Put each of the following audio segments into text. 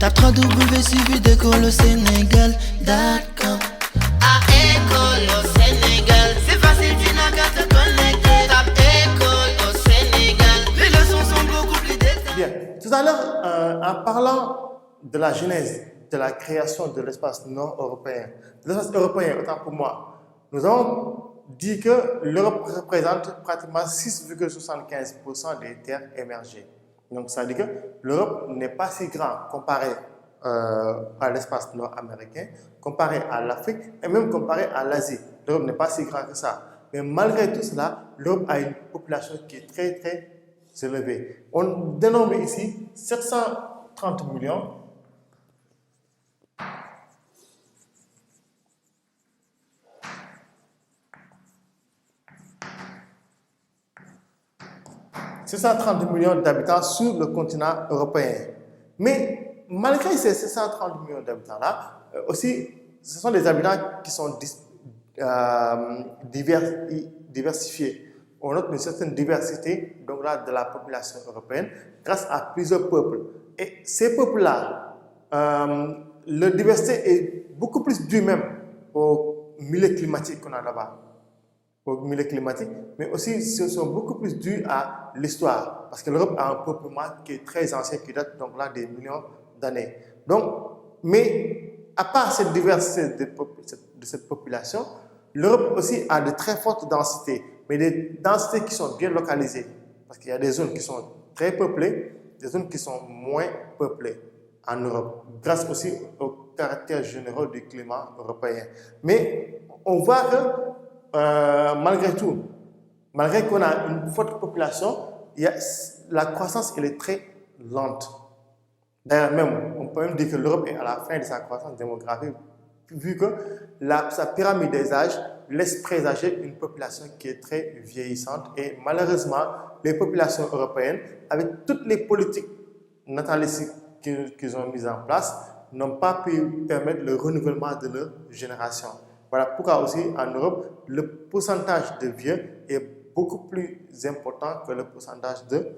Tape 3W suivi d'école au Sénégal.com. À école au Sénégal, c'est facile, tu n'as qu'à te connecter. Tape école au Sénégal, les leçons sont beaucoup plus détaillées. Bien, tout à l'heure, en parlant de la genèse de la création de l'espace nord-européen, de l'espace européen, autant pour moi, nous avons dit que l'Europe représente pratiquement 6,75% des terres émergées. Donc, ça veut dire que l'Europe n'est pas si grande comparée à l'espace nord-américain, comparée à l'Afrique et même comparée à l'Asie. L'Europe n'est pas si grande que ça. Mais malgré tout cela, l'Europe a une population qui est très, très élevée. On dénombre ici 730 millions. C'est 130 millions d'habitants sur le continent européen. Mais malgré ces 630 millions d'habitants-là, aussi, ce sont des habitants qui sont diversifiés. On note une certaine diversité donc là, de la population européenne grâce à plusieurs peuples. Et ces peuples-là, leur diversité est beaucoup plus due même au milieu climatique qu'on a là-bas. Au milieu climatique, mais aussi ce sont beaucoup plus dus à l'histoire, parce que l'Europe a un peuplement qui est très ancien, qui date donc là des millions d'années. Donc, mais à part cette diversité de cette population, l'Europe aussi a de très fortes densités, mais des densités qui sont bien localisées, parce qu'il y a des zones qui sont très peuplées, des zones qui sont moins peuplées en Europe, grâce aussi au caractère général du climat européen. Mais on voit que malgré tout, malgré qu'on a une forte population, la croissance elle est très lente. D'ailleurs, même, on peut même dire que l'Europe est à la fin de sa croissance démographique, vu que sa pyramide des âges laisse présager une population qui est très vieillissante. Et malheureusement, les populations européennes, avec toutes les politiques natalistiques qu'ils ont mises en place, n'ont pas pu permettre le renouvellement de leur génération. Voilà pourquoi aussi en Europe, le pourcentage de vieux est beaucoup plus important que le pourcentage de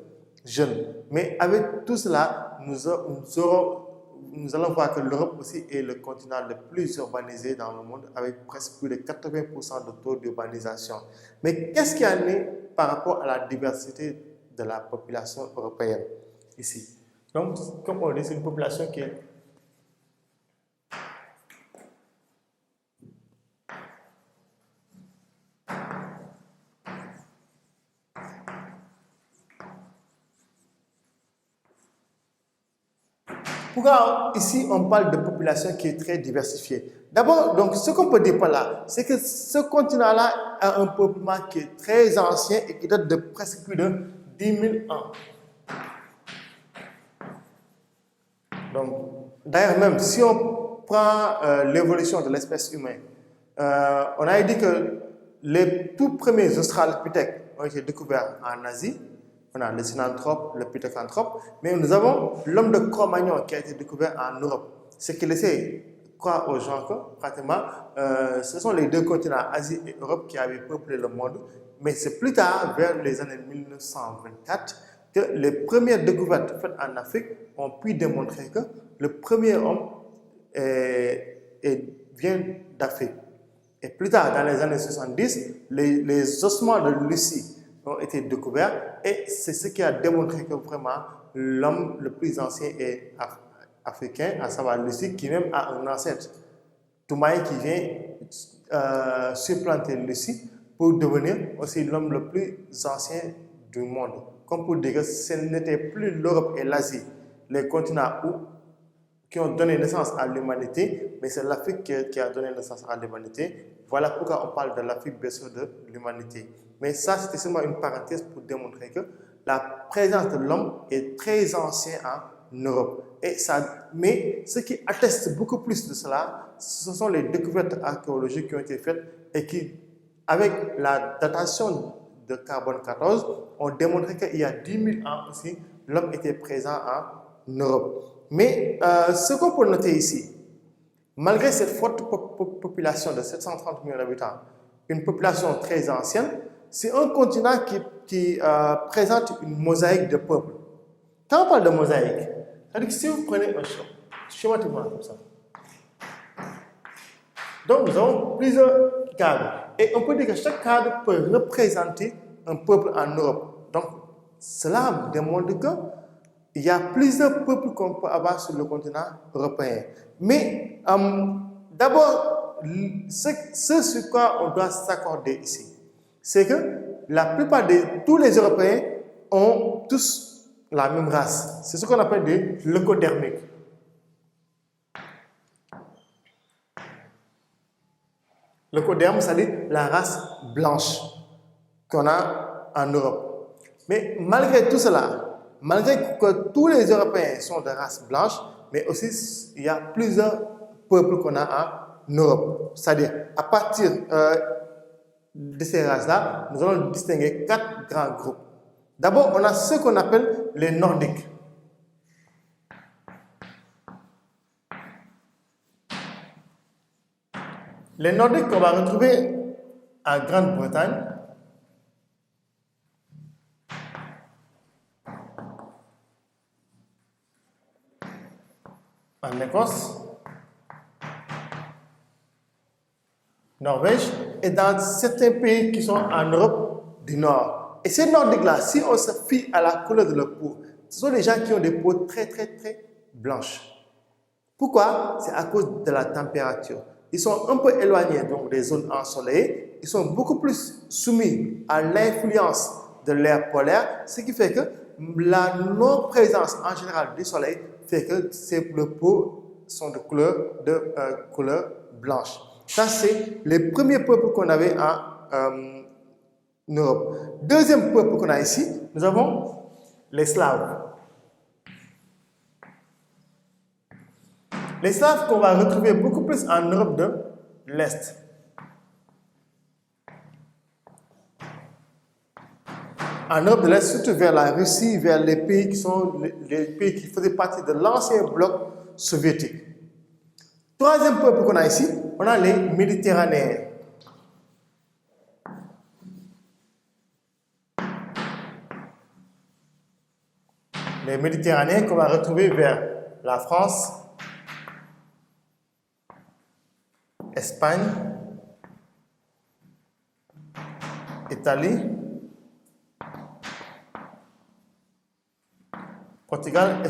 jeunes. Mais avec tout cela, nous allons voir que l'Europe aussi est le continent le plus urbanisé dans le monde, avec presque plus de 80% de taux d'urbanisation. Mais qu'est-ce qu'il y en est par rapport à la diversité de la population européenne ici? Donc, comme on dit, c'est une population qui est pourquoi ici on parle de population qui est très diversifiée? D'abord, donc ce qu'on peut dire par là, c'est que ce continent-là a un peuplement qui est très ancien et qui date de presque plus de 10 000 ans. Donc, d'ailleurs même, si on prend l'évolution de l'espèce humaine, on a dit que les tout premiers australopithèques ont été découverts en Asie. On a le synanthrope, le pithecanthrope, mais nous avons l'homme de Cro-Magnon qui a été découvert en Europe. Ce qui laissait croire aux gens que, pratiquement, ce sont les deux continents, Asie et Europe, qui avaient peuplé le monde. Mais c'est plus tard, vers les années 1924, que les premières découvertes faites en Afrique ont pu démontrer que le premier homme vient d'Afrique. Et plus tard, dans les années 70, les ossements de Lucie ont été découverts et c'est ce qui a démontré que vraiment l'homme le plus ancien est africain, à savoir Lucie, qui même a un ancêtre, Toumaï, qui vient supplanter Lucie pour devenir aussi l'homme le plus ancien du monde. Comme pour dire que ce n'était plus l'Europe et l'Asie, les continents qui ont donné naissance à l'humanité, mais c'est l'Afrique qui a donné naissance à l'humanité. Voilà pourquoi on parle de l'Afrique berceau de l'humanité. Mais ça, c'était seulement une parenthèse pour démontrer que la présence de l'homme est très ancienne en Europe. Mais ce qui atteste beaucoup plus de cela, ce sont les découvertes archéologiques qui ont été faites et qui, avec la datation de carbone 14, ont démontré qu'il y a 10 000 ans aussi, l'homme était présent en Europe. Mais ce qu'on peut noter ici, malgré cette forte population de 730 millions d'habitants, une population très ancienne, c'est un continent qui présente une mosaïque de peuples. Quand on parle de mosaïque, c'est-à-dire que si vous prenez un champ schématiquement comme ça. Donc, nous avons plusieurs cadres. Et on peut dire que chaque cadre peut représenter un peuple en Europe. Donc, cela démontre qu'il y a plusieurs peuples qu'on peut avoir sur le continent européen. Mais, d'abord, ce sur quoi on doit s'accorder ici, c'est que la plupart de tous les Européens ont tous la même race. C'est ce qu'on appelle des leucodermiques. Leucoderme, c'est-à-dire la race blanche qu'on a en Europe. Mais malgré tout cela, malgré que tous les Européens sont de race blanche, mais aussi il y a plusieurs peuples qu'on a en Europe. C'est-à-dire, à partir de ces races-là, nous allons distinguer 4 grands groupes. D'abord, on a ceux qu'on appelle les Nordiques. Les Nordiques qu'on va retrouver en Grande-Bretagne, en Écosse, Norvège et dans certains pays qui sont en Europe du Nord. Et ces Nordiques-là, si on se fie à la couleur de leur peau, ce sont des gens qui ont des peaux très blanches. Pourquoi? C'est à cause de la température. Ils sont un peu éloignés donc, des zones ensoleillées. Ils sont beaucoup plus soumis à l'influence de l'air polaire, ce qui fait que la non-présence en général du soleil fait que ces peaux sont de couleur blanche. Ça, c'est les premiers peuples qu'on avait en Europe. Deuxième peuple qu'on a ici, nous avons les Slaves. Les Slaves qu'on va retrouver beaucoup plus en Europe de l'Est. En Europe de l'Est, surtout vers la Russie, vers les pays qui sont les pays qui faisaient partie de l'ancien bloc soviétique. Troisième peuple qu'on a ici, on a les Méditerranéens. Les Méditerranéens qu'on va retrouver vers la France, Espagne, Italie, Portugal,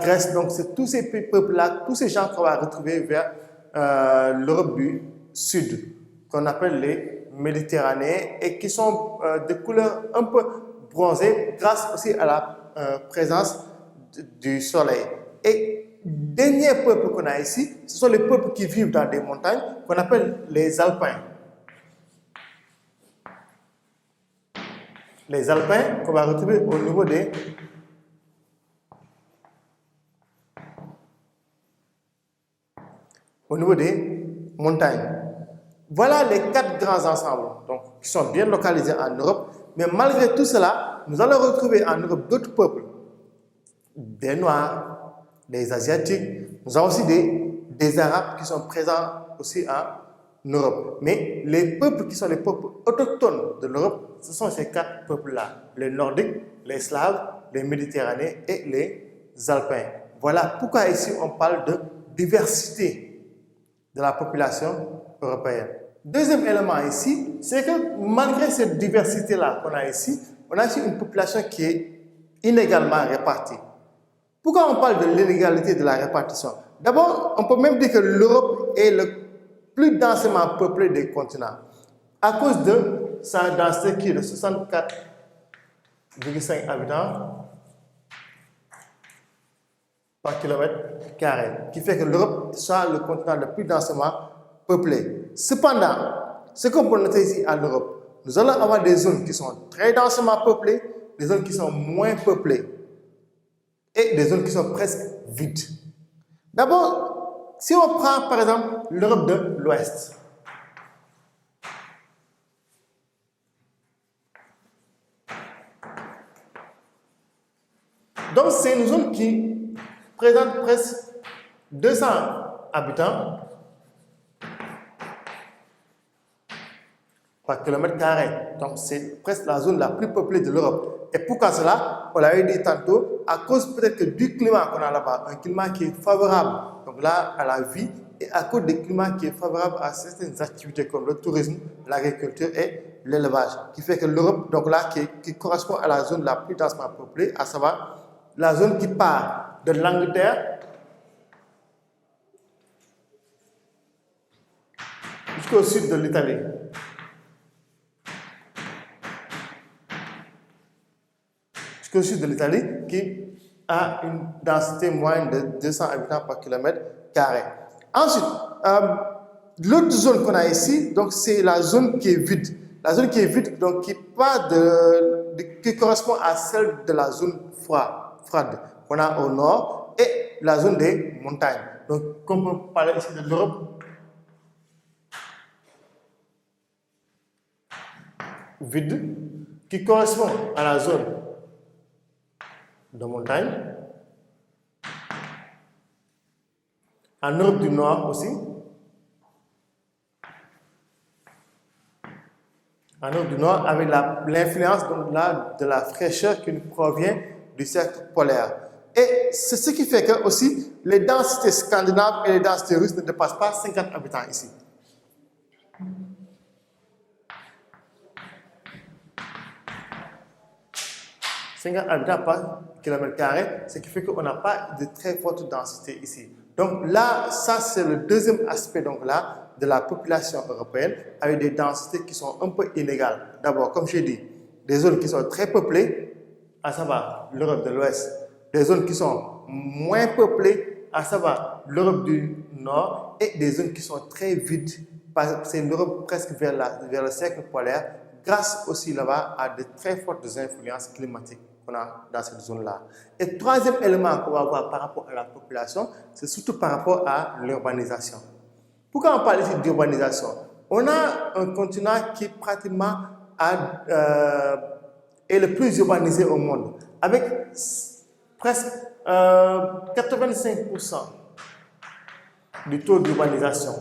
Grèce. Donc, c'est tous ces peuples-là, tous ces gens qu'on va retrouver vers l'Europe du Sud, qu'on appelle les Méditerranéens et qui sont de couleur un peu bronzée grâce aussi à la présence du soleil. Et dernier peuple qu'on a ici, ce sont les peuples qui vivent dans des montagnes qu'on appelle les Alpins. Les Alpins qu'on va retrouver au niveau des montagnes. Voilà les 4 grands ensembles donc, qui sont bien localisés en Europe. Mais malgré tout cela, nous allons retrouver en Europe d'autres peuples, des Noirs, des Asiatiques. Nous avons aussi des Arabes qui sont présents aussi en Europe. Mais les peuples qui sont les peuples autochtones de l'Europe, ce sont ces 4 peuples-là. Les Nordiques, les Slaves, les Méditerranéens et les Alpins. Voilà pourquoi ici on parle de diversité de la population européenne. Deuxième élément ici, c'est que malgré cette diversité-là qu'on a ici, on a ici une population qui est inégalement répartie. Pourquoi on parle de l'inégalité de la répartition? D'abord, on peut même dire que l'Europe est le plus densément peuplée des continents à cause de sa densité qui est de 64,5 habitants par kilomètre carré, qui fait que l'Europe soit le continent le plus densément peuplé. Cependant, ce qu'on peut noter ici en Europe, nous allons avoir des zones qui sont très densément peuplées, des zones qui sont moins peuplées et des zones qui sont presque vides. D'abord, si on prend par exemple l'Europe de l'Ouest, donc c'est une zone qui présente presque 200 habitants par kilomètre carré. Donc c'est presque la zone la plus peuplée de l'Europe. Et pourquoi cela? On l'avait dit tantôt, à cause peut-être que du climat qu'on a là-bas, un climat qui est favorable donc là, à la vie, et à cause du climat qui est favorable à certaines activités comme le tourisme, l'agriculture et l'élevage, qui fait que l'Europe, donc là, qui correspond à la zone la plus densément peuplée, à savoir la zone qui part de l'Angleterre jusqu'au sud de l'Italie. Jusqu'au sud de l'Italie, qui a une densité moyenne de 200 habitants par kilomètre carré. Ensuite, l'autre zone qu'on a ici, donc c'est la zone qui est vide. La zone qui est vide, donc qui correspond à celle de la zone froide qu'on a au nord et la zone des montagnes. Donc, comme on peut parler ici de l'Europe vide, qui correspond à la zone de montagne. En Europe du Nord aussi. En Europe du Nord, avec l'influence de la fraîcheur qui nous provient du cercle polaire. Et c'est ce qui fait que aussi les densités scandinaves et les densités russes ne dépassent pas 50 habitants ici. Habitants par kilomètre carré, ce qui fait qu'on n'a pas de très forte densité ici. Donc là, ça c'est le deuxième aspect donc là, de la population européenne avec des densités qui sont un peu inégales. D'abord, comme j'ai dit, des zones qui sont très peuplées, à savoir l'Europe de l'Ouest, des zones qui sont moins peuplées, à savoir l'Europe du Nord, et des zones qui sont très vides, c'est l'Europe presque vers le cercle polaire, grâce aussi là-bas à de très fortes influences climatiques qu'on a dans cette zone-là. Et troisième élément qu'on va voir par rapport à la population, c'est surtout par rapport à l'urbanisation. Pourquoi on parle ici d'urbanisation? On a un continent qui pratiquement est le plus urbanisé au monde, avec presque 85% du taux d'urbanisation.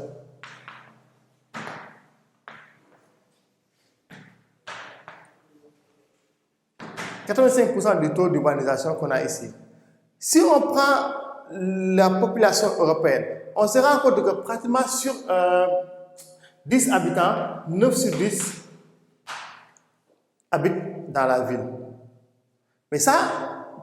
85% du taux d'urbanisation qu'on a ici. Si on prend la population européenne, on se rend compte que pratiquement sur 10 habitants, 9 sur 10 habitent dans la ville. Mais ça,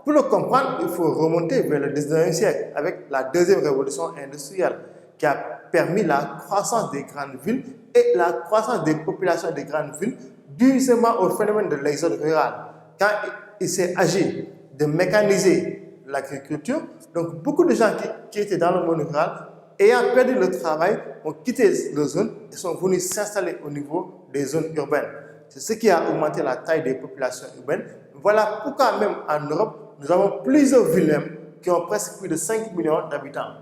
pour le comprendre, il faut remonter vers le 19e siècle avec la deuxième révolution industrielle qui a permis la croissance des grandes villes et la croissance des populations des grandes villes dû seulement au phénomène de l'exode rural. Quand il s'est agi de mécaniser l'agriculture, donc beaucoup de gens qui étaient dans le monde rural, ayant perdu le travail, ont quitté les zones et sont venus s'installer au niveau des zones urbaines. C'est ce qui a augmenté la taille des populations urbaines. Voilà pourquoi même en Europe, nous avons plusieurs villes qui ont presque plus de 5 millions d'habitants.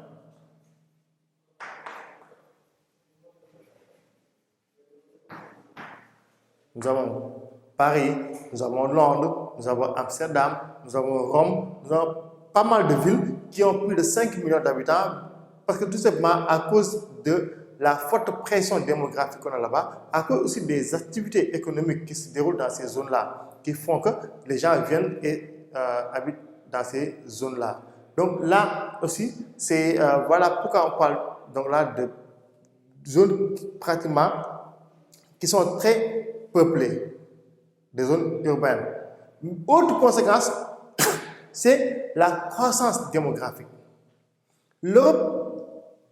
Nous avons Paris, nous avons Londres, nous avons Amsterdam, nous avons Rome, nous avons pas mal de villes qui ont plus de 5 millions d'habitants parce que tout simplement à cause de la forte pression démographique qu'on a là-bas, à cause aussi des activités économiques qui se déroulent dans ces zones-là, qui font que les gens viennent et habitent dans ces zones-là. Donc là aussi, c'est voilà pourquoi on parle donc là de zones pratiquement qui sont très peuplées, des zones urbaines. Autre conséquence, c'est la croissance démographique. L'Europe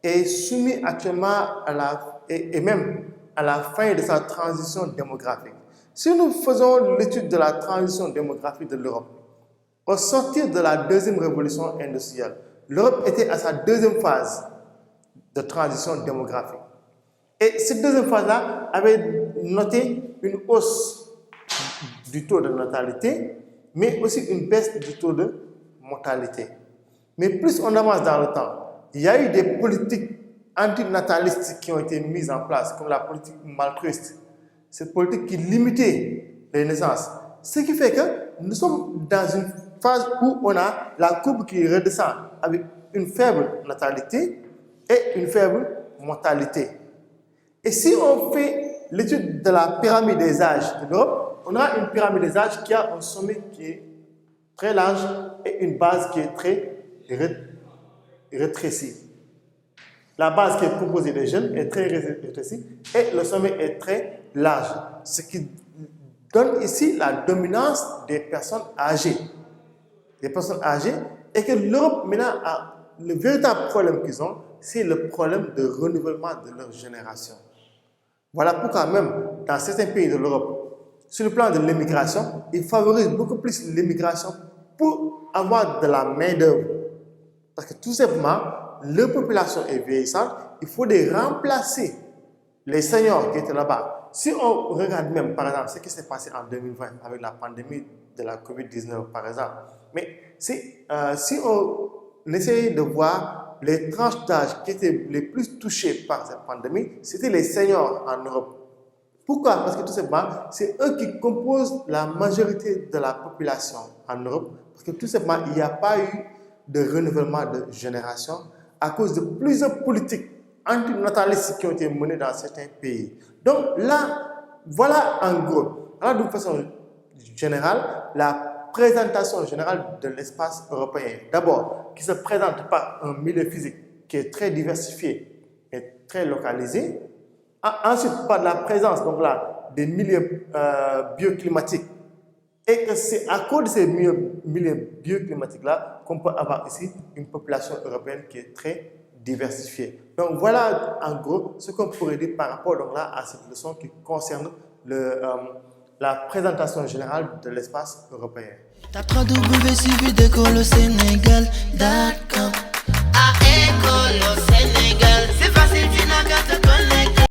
est soumise actuellement et même à la fin de sa transition démographique. Si nous faisons l'étude de la transition démographique de l'Europe, au sortir de la deuxième révolution industrielle, l'Europe était à sa deuxième phase de transition démographique. Et cette deuxième phase-là avait noté une hausse du taux de natalité, mais aussi une baisse du taux de mortalité. Mais plus on avance dans le temps, il y a eu des politiques antinatalistes qui ont été mises en place, comme la politique malthuiste. Cette politique qui limitait les naissances. Ce qui fait que nous sommes dans une phase où on a la courbe qui redescend avec une faible natalité et une faible mortalité. Et si on fait l'étude de la pyramide des âges de l'Europe, on a une pyramide des âges qui a un sommet qui est très large et une base qui est très rétrécie. La base qui est composée des jeunes est très rétrécie et le sommet est très large, ce qui donne ici la dominance des personnes âgées. Et que l'Europe maintenant a le véritable problème qu'ils ont, c'est le problème de renouvellement de leur génération. Voilà pourquoi même dans certains pays de l'Europe, sur le plan de l'immigration, ils favorisent beaucoup plus l'immigration pour avoir de la main-d'œuvre. Parce que tout simplement, leur population est vieillissante, il faut remplacer les seniors qui étaient là-bas. Si on regarde même, par exemple, ce qui s'est passé en 2020 avec la pandémie de la COVID-19, par exemple, mais si on essayait de voir les tranches d'âge qui étaient les plus touchées par cette pandémie, c'était les seniors en Europe. Pourquoi? Parce que tout simplement, c'est eux qui composent la majorité de la population en Europe. Parce que tout simplement, il n'y a pas eu de renouvellement de génération à cause de plusieurs politiques antinatalistes qui ont été menées dans certains pays. Donc là, voilà en gros, alors de façon générale, la présentation générale de l'espace européen. D'abord, qui se présente par un milieu physique qui est très diversifié et très localisé. Ensuite, par la présence donc là, des milieux bioclimatiques. Et que c'est à cause de ces milieux bioclimatiques-là qu'on peut avoir ici une population européenne qui est très diversifiée. Donc voilà en gros ce qu'on pourrait dire par rapport donc là, à cette leçon qui concerne la présentation générale de l'espace européen. Tape www.suividecolosénégal.com.